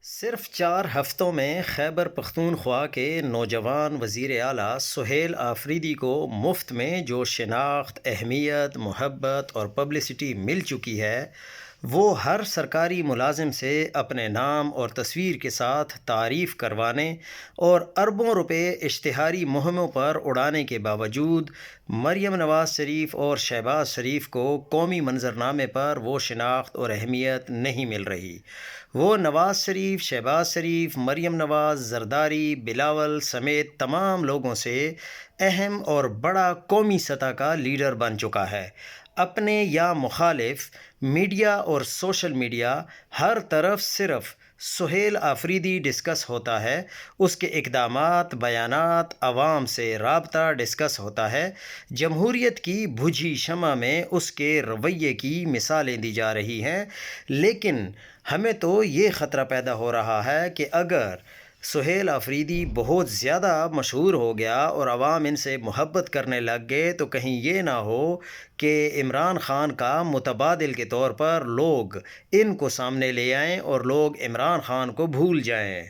صرف 4 ہفتوں میں خیبر پختونخوا کے نوجوان وزیر اعلیٰ سہیل آفریدی کو مفت میں جو شناخت، اہمیت، محبت اور پبلسٹی مل چکی ہے، وہ ہر سرکاری ملازم سے اپنے نام اور تصویر کے ساتھ تعریف کروانے اور اربوں روپے اشتہاری مہموں پر اڑانے کے باوجود مریم نواز شریف اور شہباز شریف کو قومی منظرنامے پر وہ شناخت اور اہمیت نہیں مل رہی۔ وہ نواز شریف، شہباز شریف، مریم نواز، زرداری، بلاول سمیت تمام لوگوں سے اہم اور بڑا قومی سطح کا لیڈر بن چکا ہے۔ اپنے یا مخالف میڈیا اور سوشل میڈیا ہر طرف صرف سہیل آفریدی ڈسکس ہوتا ہے، اس کے اقدامات، بیانات، عوام سے رابطہ ڈسکس ہوتا ہے۔ جمہوریت کی بجھی شمع میں اس کے رویے کی مثالیں دی جا رہی ہیں، لیکن ہمیں تو یہ خطرہ پیدا ہو رہا ہے کہ اگر سہیل آفریدی بہت زیادہ مشہور ہو گیا اور عوام ان سے محبت کرنے لگ گئے تو کہیں یہ نہ ہو کہ عمران خان کا متبادل کے طور پر لوگ ان کو سامنے لے آئیں اور لوگ عمران خان کو بھول جائیں۔